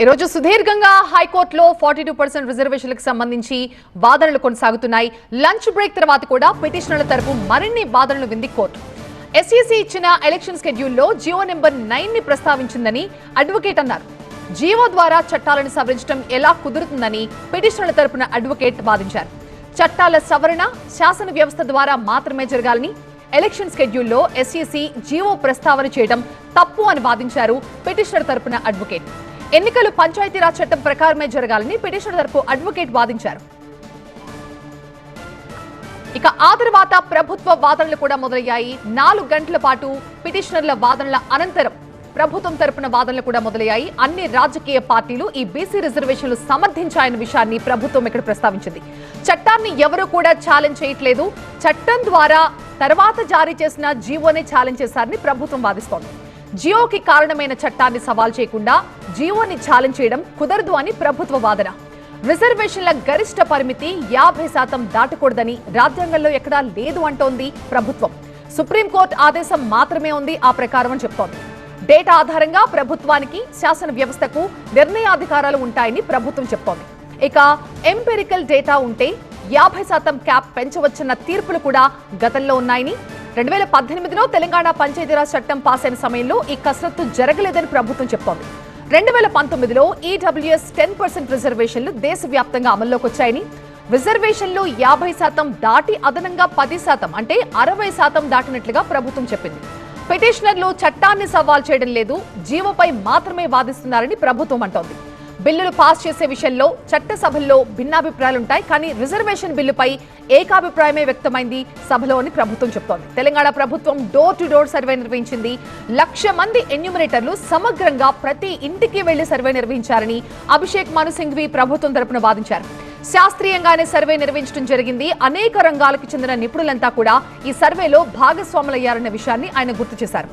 ఈ రోజు సుదీర్ఘంగా హైకోర్టులో 42% రిజర్వేషన్లకు సంబంధించి వాదనలు కొనసాగుతున్నాయి. లంచ్ బ్రేక్ తర్వాత కూడా పిటిషనర్ల తరపు మరిన్ని వాదనలు వింది కోర్టు. ఎస్ఈసీ ఇచ్చిన ఎలక్షన్ షెడ్యూల్లో జియో నెంబర్ 9 ని ప్రస్తావించిందని అడ్వకేట్ అన్నారు. జియో ద్వారా చట్టాలను సవరించడం ఎలా కుదురుతుందని పిటిషనర్ల తరపున అడ్వకేట్ వాదించారు. చట్టాల సవరణ శాసన వ్యవస్థ ద్వారా మాత్రమే జరగాలని, ఎలక్షన్ షెడ్యూల్లో ఎస్ఈసీ జియో ప్రస్తావన చేయడం తప్పు అని వాదించారు పిటిషనర్ తరపున అడ్వకేట్. ఎన్నికలు పంచాయతీరాజ్ చట్టం ప్రకారమే జరగాలని పిటిషనర్ తరపు అడ్వకేట్ వాదించారు. ఇక ఆ తర్వాత ప్రభుత్వ వాదనలు కూడా మొదలయ్యాయి. 4 గంటల పాటు పిటిషనర్ల వాదనల అనంతరం ప్రభుత్వం తరపున వాదనలు కూడా మొదలయ్యాయి. అన్ని రాజకీయ పార్టీలు ఈ బీసీ రిజర్వేషన్లు సమర్థించాయన్న విషయాన్ని ప్రభుత్వం ఇక్కడ ప్రస్తావించింది. చట్టాన్ని ఎవరూ కూడా ఛాలెంజ్ చేయట్లేదు, చట్టం ద్వారా తర్వాత జారీ చేసిన జియోనే ఛాలెంజ్ చేశారని ప్రభుత్వం వాదిస్తోంది. జియోకి కారణమైన చట్టాన్ని సవాల్ చేయకుండా జియోని ఛాలెంజ్ చేయడం కుదరదు అని ప్రభుత్వ వాదన. రిజర్వేషన్ల గరిష్ట పరిమితి 50% దాటకూడదని రాజ్యాంగంలో ఎక్కడా లేదు అంటోంది ప్రభుత్వం. సుప్రీంకోర్టు ఆదేశం మాత్రమే ఉంది ఆ ప్రకారం అని చెప్తోంది. డేటా ఆధారంగా ప్రభుత్వానికి శాసన వ్యవస్థకు నిర్ణయాధికారాలు ఉంటాయని ప్రభుత్వం చెప్తోంది. ఇక ఎంపెరికల్ డేటా ఉంటే 50% క్యాప్ పెంచవచ్చన్న తీర్పులు కూడా గతంలో ఉన్నాయని, 2018లో తెలంగాణ పంచాయతీరాజ్ చట్టం పాస్ అయిన సమయంలో ఈ కసరత్తు జరగలేదని ప్రభుత్వం చెప్తోంది. 2019లో ఈడబ్ల్యూఎస్ 10% రిజర్వేషన్లు దేశవ్యాప్తంగా అమల్లోకి వచ్చాయని, రిజర్వేషన్లు 50% దాటి అదనంగా 10% అంటే 60% దాటినట్లుగా ప్రభుత్వం చెప్పింది. పిటిషనర్లు చట్టాన్ని సవాల్ చేయడం లేదు, జీవోపై మాత్రమే వాదిస్తున్నారని ప్రభుత్వం అంటోంది. బిల్లులు పాస్ చేసే విషయంలో చట్టసభల్లో భిన్నాభిప్రాయాలుంటాయి, కానీ రిజర్వేషన్ బిల్లుపై ఏకాభిప్రాయమే వ్యక్తమైంది సభలో అని ప్రభుత్వం చెప్తోంది. తెలంగాణ ప్రభుత్వం డోర్ టు డోర్ సర్వే నిర్వహించింది. 1,00,000 మంది ఎన్యూమరేటర్లు సమగ్రంగా ప్రతి ఇంటికి వెళ్లి సర్వే నిర్వహించారని అభిషేక్ మను సింఘ్వి ప్రభుత్వం తరపున వాదించారు. శాస్త్రీయంగానే సర్వే నిర్వహించడం జరిగింది. అనేక రంగాలకు చెందిన నిపుణులంతా కూడా ఈ సర్వేలో భాగస్వాములయ్యారన్న విషయాన్ని ఆయన గుర్తు చేశారు.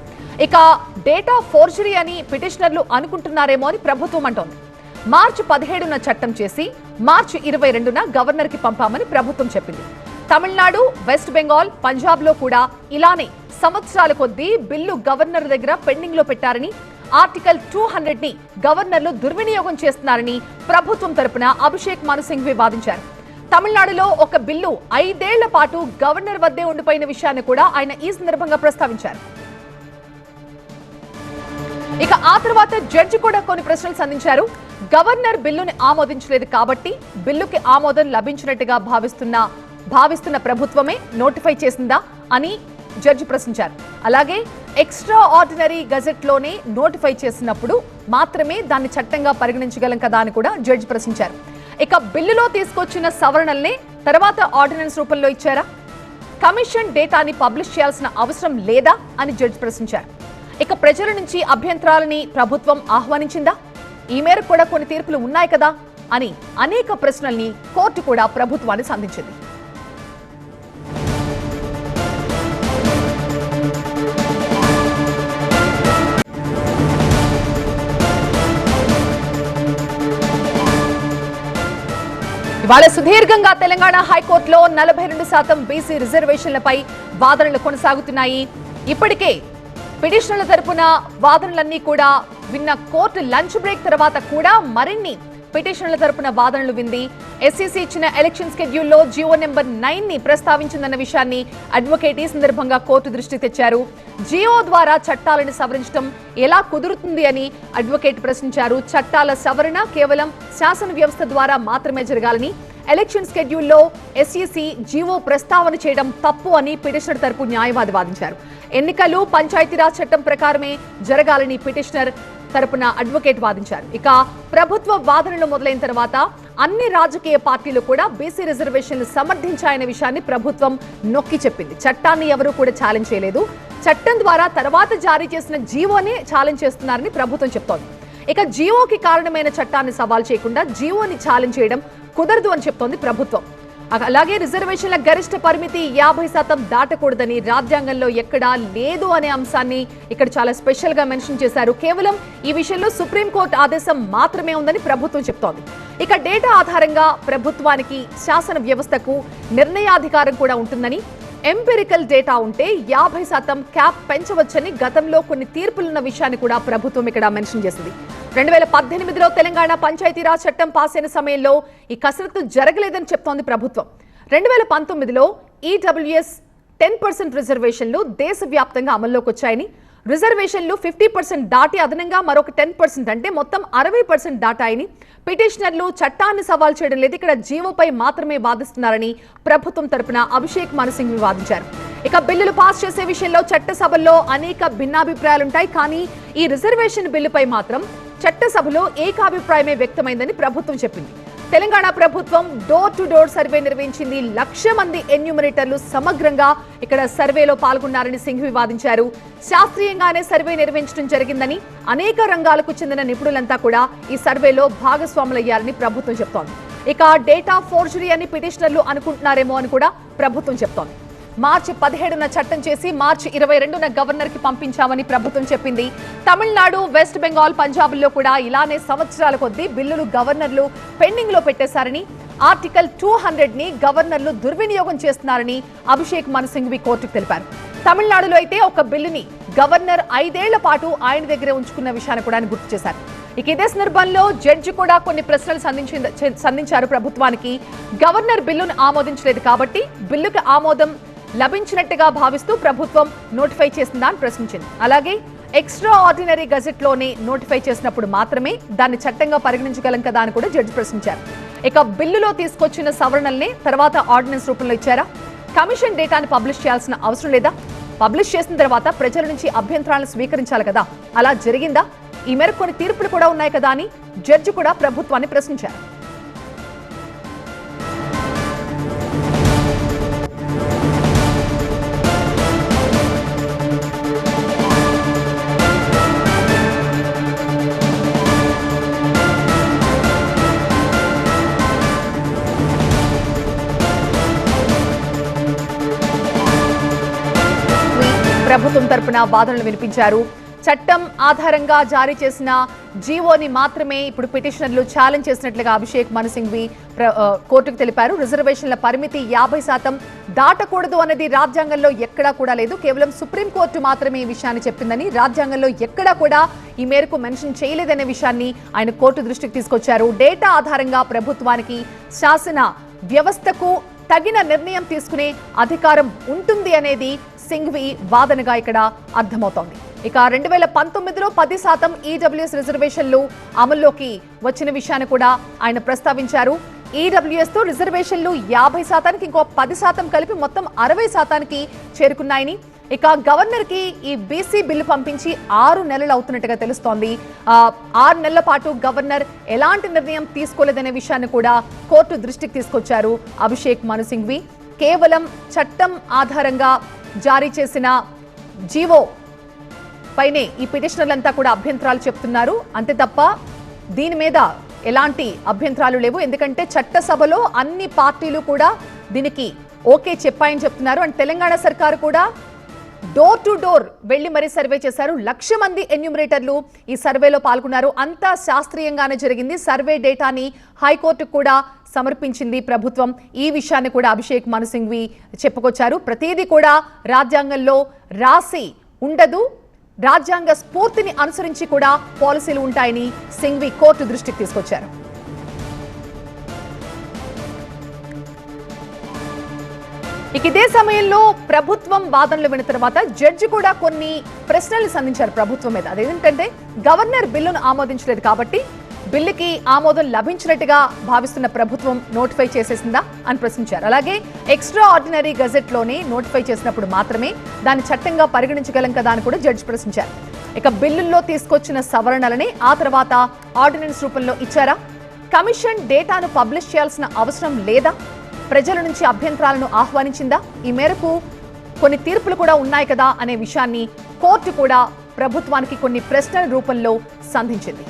ఇక డేటా ఫోర్జరీ అని పిటిషనర్లు అనుకుంటున్నారేమో అని ప్రభుత్వం అంటోంది. మార్చి 17న చట్టం చేసి మార్చి 22న గవర్నర్ కి పంపామని ప్రభుత్వం చెప్పింది. తమిళనాడు, వెస్ట్ బెంగాల్, పంజాబ్ లో కూడా ఇలానే సంవత్సరాల కొద్దీ బిల్లు గవర్నర్ దగ్గర పెండింగ్ లో పెట్టారని, ఆర్టికల్ 200ని గవర్నర్లు దుర్వినియోగం చేస్తున్నారని ప్రభుత్వం తరపున అభిషేక్ మను సింఘ్వి వాదించారు. తమిళనాడులో ఒక బిల్లు 5 ఏళ్ల పాటు గవర్నర్ వద్దే ఉండిపోయిన విషయాన్ని కూడా ఆయన ఈ సందర్భంగా ప్రస్తావించారు. ఇక ఆ తర్వాత జడ్జి కూడా కొన్ని ప్రశ్నలు సంధించారు. గవర్నర్ బిల్లుని ఆమోదించలేదు కాబట్టి బిల్లుకి ఆమోదం లభించినట్టుగా భావిస్తున్న ప్రభుత్వమే నోటిఫై చేసిందా అని జడ్జి ప్రశ్నించారు. అలాగే ఎక్స్ట్రా ఆర్డినరీ గజెట్ లోనే నోటిఫై చేసినప్పుడు మాత్రమే దాన్ని చట్టంగా పరిగణించగలం కదా అని కూడా జడ్జి ప్రశ్నించారు. ఇక బిల్లులో తీసుకొచ్చిన సవరణల్నే తర్వాత ఆర్డినెన్స్ రూపంలో ఇచ్చారా? కమిషన్ డేటాని పబ్లిష్ చేయాల్సిన అవసరం లేదా అని జడ్జి ప్రశ్నించారు. ఇక ప్రజల నుంచి అభ్యంతరాలని ప్రభుత్వం ఆహ్వానించిందా? ఈ మేరకు కూడా కొన్ని తీర్పులు ఉన్నాయి కదా అని అనేక ప్రశ్నల్ని కోర్టు కూడా ప్రభుత్వాన్ని సంధించింది. ఇవాళ సుదీర్ఘంగా తెలంగాణ హైకోర్టులో 42% బీసీ రిజర్వేషన్లపై వాదనలు కొనసాగుతున్నాయి. ఇప్పటికే పిటిషనర్ల తరపున వాదనలన్నీ కూడా విన్న కోర్టు లంచ్ బ్రేక్ తర్వాత కూడా మరిన్ని పిటిషనర్ల తరపున వాదనలు వింది. ఎస్ఈసీ ఇచ్చిన ఎలక్షన్ షెడ్యూల్లో జియో నెంబర్ 9 ని ప్రస్తావించిందన్న విషయాన్ని అడ్వకేట్ ఈ సందర్భంగా కోర్టు దృష్టికి తెచ్చారు. జియో ద్వారా చట్టాలను సవరించడం ఎలా కుదురుతుంది అని అడ్వకేట్ ప్రశ్నించారు. చట్టాల సవరణ కేవలం శాసన వ్యవస్థ ద్వారా మాత్రమే జరగాలని, ఎలక్షన్ షెడ్యూల్లో ఎస్ఈసీ జియో ప్రస్తావన చేయడం తప్పు అని పిటిషనర్ తరపు న్యాయవాది వాదించారు. ఎన్నికలు పంచాయతీరాజ్ చట్టం ప్రకారమే జరగాలని పిటిషనర్ తరపున అడ్వకేట్ వాదించారు. ఇక ప్రభుత్వ వాదనలు మొదలైన తర్వాత అన్ని రాజకీయ పార్టీలు కూడా బీసీ రిజర్వేషన్లు సమర్థించాయనే విషయాన్ని ప్రభుత్వం నొక్కి చెప్పింది. చట్టాన్ని ఎవరూ కూడా ఛాలెంజ్ చేయలేదు, చట్టం ద్వారా తర్వాత జారీ చేసిన జియోనే ఛాలెంజ్ చేస్తున్నారని ప్రభుత్వం చెప్తోంది. ఇక జియోకి కారణమైన చట్టాన్ని సవాల్ చేయకుండా జియోని ఛాలెంజ్ చేయడం కుదరదు అని చెప్తోంది ప్రభుత్వం. అలాగే రిజర్వేషన్ల గరిష్ట పరిమితి 50% దాటకూడదని రాజ్యాంగంలో ఎక్కడా లేదు అనే అంశాన్ని ఇక్కడ చాలా స్పెషల్ గా మెన్షన్ చేశారు. కేవలం ఈ విషయంలో సుప్రీంకోర్టు ఆదేశం మాత్రమే ఉందని ప్రభుత్వం చెప్తోంది. ఇక డేటా ఆధారంగా ప్రభుత్వానికి శాసన వ్యవస్థకు నిర్ణయాధికారం కూడా ఉంటుందని, ఎంపిరికల్ డేటా ఉంటే 50% క్యాప్ పెంచవచ్చని గతంలో కొన్ని తీర్పులున్న విషయాన్ని కూడా ప్రభుత్వం ఇక్కడ మెన్షన్ చేసింది. 2018లో తెలంగాణ పంచాయతీరాజ్ చట్టం పాస్ అయిన సమయంలో ఈ కసరత్తు జరగలేదని చెప్తోంది ప్రభుత్వం. 2019లో ఈడబ్ల్యూఎస్ 10% రిజర్వేషన్లు దేశవ్యాప్తంగా అమల్లోకి వచ్చాయని, రిజర్వేషన్లు 50% దాటి అదనంగా మరొక 10% అంటే మొత్తం 60% దాటాయని, పిటిషనర్లు చట్టాన్ని సవాల్ చేయడం లేదు, ఇక్కడ జీవోపై మాత్రమే వాదిస్తున్నారని ప్రభుత్వం తరపున అభిషేక్ మను సింఘ్వి వాదించారు. ఇక బిల్లులు పాస్ చేసే విషయంలో చట్టసభల్లో అనేక భిన్నాభిప్రాయాలుంటాయి, కానీ ఈ రిజర్వేషన్ బిల్లుపై మాత్రం చట్టసభలో ఏకాభిప్రాయమే వ్యక్తమైందని ప్రభుత్వం చెప్పింది. తెలంగాణ ప్రభుత్వం డోర్ టు డోర్ సర్వే నిర్వహించింది. 1,00,000 మంది ఎన్యూమరేటర్లు సమగ్రంగా ఇక్కడ సర్వేలో పాల్గొన్నారని సింఘ్వి వాదించారు. శాస్త్రీయంగానే సర్వే నిర్వహించడం జరిగిందని, అనేక రంగాలకు చెందిన నిపుణులంతా కూడా ఈ సర్వేలో భాగస్వాములయ్యారని ప్రభుత్వం చెప్తోంది. ఇక డేటా ఫోర్జరీ అని పిటిషనర్లు అనుకుంటున్నారేమో అని కూడా ప్రభుత్వం చెప్తోంది. మార్చి 17న చట్టం చేసి మార్చి 22న గవర్నర్ కి పంపించామని ప్రభుత్వం చెప్పింది. తమిళనాడు, వెస్ట్ బెంగాల్, పంజాబ్లో కూడా ఇలానే సంవత్సరాల కొద్దీ బిల్లులు గవర్నర్లు పెండింగ్ లో పెట్టేశారని, ఆర్టికల్ 200ని గవర్నర్లు దుర్వినియోగం చేస్తున్నారని అభిషేక్ మను సింఘ్వి కోర్టుకు తెలిపారు. తమిళనాడులో అయితే ఒక బిల్లుని గవర్నర్ 5 ఏళ్ల పాటు ఆయన దగ్గరే ఉంచుకున్న విషయాన్ని కూడా గుర్తు చేశారు. ఇక ఇదే సందర్భంలో జడ్జి కూడా కొన్ని ప్రశ్నలు సంధించారు ప్రభుత్వానికి. గవర్నర్ బిల్లును ఆమోదించలేదు కాబట్టి బిల్లుకి ఆమోదం లభించినట్టుగా భావిస్తూ ప్రభుత్వం నోటిఫై చేసిందా అని ప్రశ్నించింది. అలాగే ఎక్స్ట్రా ఆర్డినరీ గజెట్ లోనే నోటిఫై చేసినప్పుడు మాత్రమే దాన్ని చట్టంగా పరిగణించగలం కదా అని కూడా జడ్జి ప్రశ్నించారు. ఇక బిల్లులో తీసుకొచ్చిన సవరణల్ని తర్వాత ఆర్డినెన్స్ రూపంలో ఇచ్చారా? కమిషన్ డేటాను పబ్లిష్ చేయాల్సిన అవసరం లేదా? పబ్లిష్ చేసిన తర్వాత ప్రజల నుంచి అభ్యంతరాలను స్వీకరించాలి కదా, అలా జరిగిందా? ఈ మేరకు కొన్ని తీర్పులు కూడా ఉన్నాయి కదా అని జడ్జి కూడా ప్రభుత్వాన్ని ప్రశ్నించారు. ప్రభుత్వం తరపున వాదనలు వినిపించారు. చట్టం ఆధారంగా జారీ చేసిన జీవోని మాత్రమే ఇప్పుడు పిటిషనర్లు ఛాలెంజ్ చేసినట్లుగా అభిషేక్ మను సింఘ్వి కోర్టుకు తెలిపారు. రిజర్వేషన్ల పరిమితి 50% దాటకూడదు అనేది రాజ్యాంగంలో ఎక్కడా కూడా లేదు, కేవలం సుప్రీంకోర్టు మాత్రమే ఈ విషయాన్ని చెప్పిందని, రాజ్యాంగంలో ఎక్కడా కూడా ఈ మేరకు మెన్షన్ చేయలేదనే విషయాన్ని ఆయన కోర్టు దృష్టికి తీసుకొచ్చారు. డేటా ఆధారంగా ప్రభుత్వానికి, శాసన వ్యవస్థకు తగిన నిర్ణయం తీసుకునే అధికారం ఉంటుంది అనేది సింఘ్వి వాదనగా ఇక్కడ అర్థమవుతోంది. ఇక 2019లో 10% ఈడబ్ల్యూఎస్ రిజర్వేషన్లు అమల్లోకి వచ్చిన విషయాన్ని కూడా ఆయన ప్రస్తావించారు. ఈడబ్ల్యూఎస్ తో రిజర్వేషన్లు 50%కి ఇంకో 10% కలిపి మొత్తం 60%కి చేరుకున్నాయని, ఇక గవర్నర్ కి ఈ బీసీ బిల్లు పంపించి 6 నెలలు అవుతున్నట్టుగా తెలుస్తోంది. 6 నెలల పాటు గవర్నర్ ఎలాంటి నిర్ణయం తీసుకోలేదనే విషయాన్ని కూడా కోర్టు దృష్టికి తీసుకొచ్చారు అభిషేక్ మను సింఘ్వి. కేవలం చట్టం ఆధారంగా జారీ చేసిన జీవో పైనే ఈ పిటిషనర్లంతా కూడా అభ్యంతరాలు చెప్తున్నారు, అంతే తప్ప దీని మీద ఎలాంటి అభ్యంతరాలు లేవు. ఎందుకంటే చట్టసభలో అన్ని పార్టీలు కూడా దీనికి ఓకే చెప్పాయని చెప్తున్నారు. అండ్ తెలంగాణ సర్కారు కూడా డోర్ టు డోర్ వెళ్లి మరీ సర్వే చేశారు. 1,00,000 మంది ఎన్యూమరేటర్లు ఈ సర్వేలో పాల్గొన్నారు. అంతా శాస్త్రీయంగానే జరిగింది. సర్వే డేటాని హైకోర్టుకు కూడా సమర్పించింది ప్రభుత్వం. ఈ విషయాన్ని కూడా అభిషేక్ మను సింఘ్వి చెప్పుకొచ్చారు. ప్రతిదీ కూడా రాజ్యాంగంలో రాసి ఉండదు, రాజ్యాంగ స్ఫూర్తిని అనుసరించి కూడా పాలసీలు ఉంటాయని సింఘ్వి కోర్టు దృష్టికి తీసుకొచ్చారు. ఇక ఇదే సమయంలో ప్రభుత్వం వాదనలు విన్న తర్వాత జడ్జి కూడా కొన్ని ప్రశ్నలు సంధించారు ప్రభుత్వం మీద. అదేంటంటే గవర్నర్ బిల్లును ఆమోదించలేదు కాబట్టి బిల్లుకి ఆమోదం లభించినట్టుగా భావిస్తున్న ప్రభుత్వం నోటిఫై చేసేసిందా అని ప్రశ్నించారు. అలాగే ఎక్స్ట్రా ఆర్డినరీ గజెట్ లోనే నోటిఫై చేసినప్పుడు మాత్రమే దాన్ని చట్టంగా పరిగణించగలం కదా అని కూడా జడ్జి ప్రశ్నించారు. ఇక బిల్లుల్లో తీసుకొచ్చిన సవరణలని ఆ తర్వాత ఆర్డినెన్స్ రూపంలో ఇచ్చారా? కమిషన్ డేటాను పబ్లిష్ చేయాల్సిన అవసరం లేదా? ప్రజల నుంచి అభ్యంతరాలను ఆహ్వానించిందా? ఈ మేరకు కొన్ని తీర్పులు కూడా ఉన్నాయి కదా అనే విషయాన్ని కోర్టు కూడా ప్రభుత్వానికి కొన్ని ప్రశ్నల రూపంలో సంధించింది.